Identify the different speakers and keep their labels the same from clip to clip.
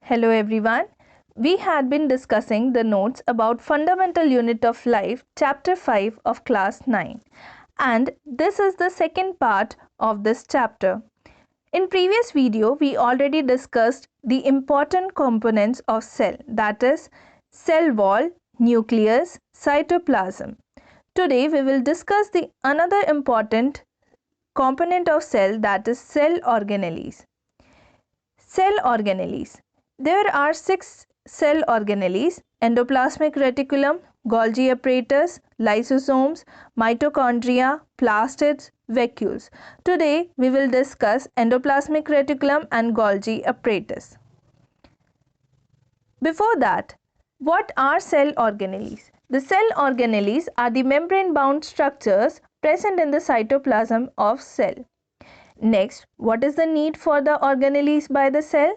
Speaker 1: Hello everyone. We had been discussing the notes about fundamental unit of life, chapter 5 of class 9, and this is the second part of this chapter. In previous video we already discussed the important components of cell, that is cell wall, nucleus, cytoplasm. Today we will discuss the another important component of cell, that is cell organelles. Cell organelles. There are 6 cell organelles: endoplasmic reticulum, Golgi apparatus, lysosomes, mitochondria, plastids, vacuoles. Today we will discuss endoplasmic reticulum and Golgi apparatus. Before that, what are cell organelles? The cell organelles are the membrane-bound structures present in the cytoplasm of cell. Next, what is the need for the organelles by the cell?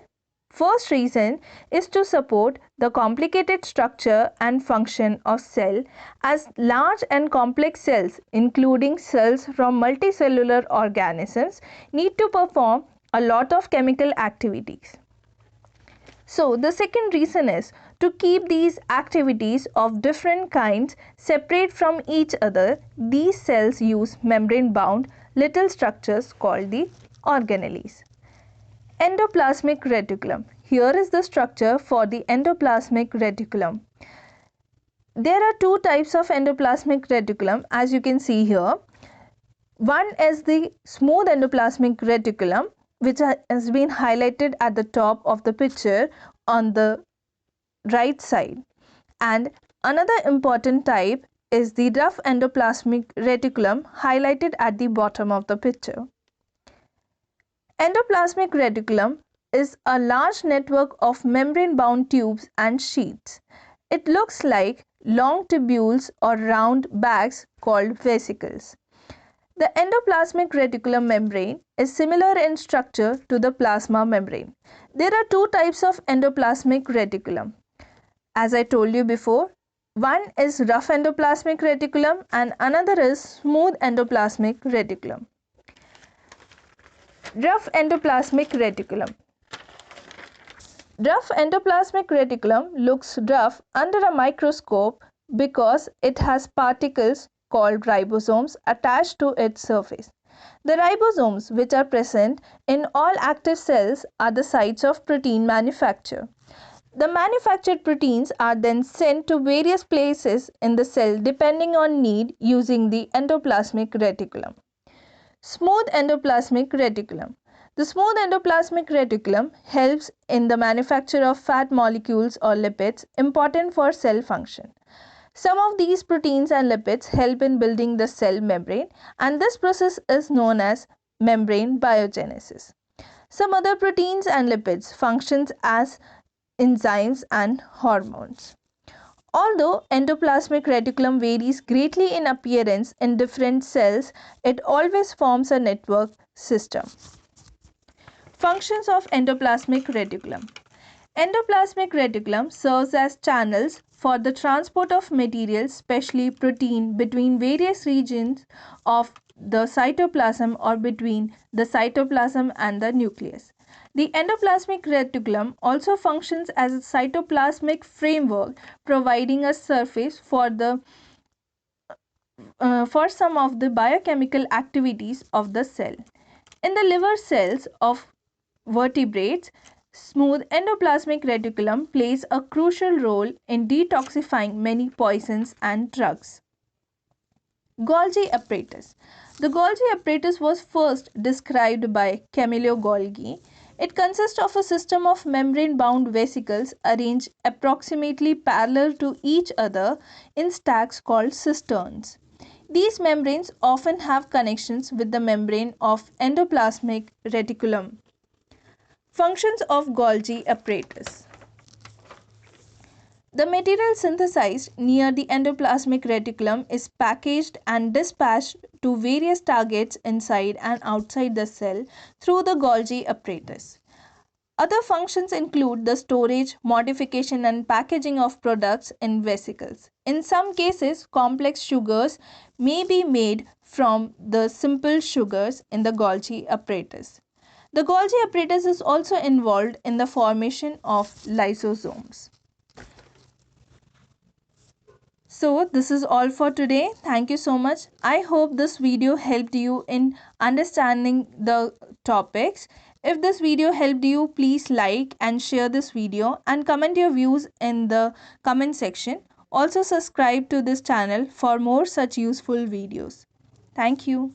Speaker 1: First reason is to support the complicated structure and function of cell, as large and complex cells, including cells from multicellular organisms, need to perform a lot of chemical activities. So the second reason is to keep these activities of different kinds separate from each other. These cells use membrane-bound little structures called the organelles. Endoplasmic reticulum. Here is the structure for the endoplasmic reticulum. There are two types of endoplasmic reticulum, as you can see here. One is the smooth endoplasmic reticulum, which has been highlighted at the top of the picture on the right side, and another important type is the rough endoplasmic reticulum, highlighted at the bottom of the picture. Endoplasmic reticulum is a large network of membrane-bound tubes and sheets. It looks like long tubules or round bags called vesicles. The endoplasmic reticulum membrane is similar in structure to the plasma membrane. There are two types of endoplasmic reticulum. As I told you before, one is rough endoplasmic reticulum and another is smooth endoplasmic reticulum. Rough endoplasmic reticulum. Rough endoplasmic reticulum looks rough under a microscope because it has particles called ribosomes attached to its surface. The ribosomes, which are present in all active cells, are the sites of protein manufacture. The manufactured proteins are then sent to various places in the cell depending on need using the endoplasmic reticulum. Smooth endoplasmic reticulum. The smooth endoplasmic reticulum helps in the manufacture of fat molecules or lipids important for cell function. Some of these proteins and lipids help in building the cell membrane, and this process is known as membrane biogenesis. Some other proteins and lipids function as enzymes and hormones. Although endoplasmic reticulum varies greatly in appearance in different cells, it always forms a network system. Functions of endoplasmic reticulum. Endoplasmic reticulum serves as channels for the transport of material, especially protein, between various regions of the cytoplasm or between the cytoplasm and the nucleus. The endoplasmic reticulum also functions as a cytoplasmic framework, providing a surface for some of the biochemical activities of the cell. In the liver cells of vertebrates, smooth endoplasmic reticulum plays a crucial role in detoxifying many poisons and drugs. Golgi apparatus. The Golgi apparatus was first described by Camillo Golgi. It consists of a system of membrane-bound vesicles arranged approximately parallel to each other in stacks called cisterns. These membranes often have connections with the membrane of endoplasmic reticulum. Functions of Golgi apparatus. The material synthesized near the endoplasmic reticulum is packaged and dispatched to various targets inside and outside the cell through the Golgi apparatus. Other functions include the storage, modification and packaging of products in vesicles. In some cases, complex sugars may be made from the simple sugars in the Golgi apparatus. The Golgi apparatus is also involved in the formation of lysosomes. So this is all for today. Thank you so much. I hope this video helped you in understanding the topics. If this video helped you, please like and share this video and comment your views in the comment section. Also subscribe to this channel for more such useful videos. Thank you.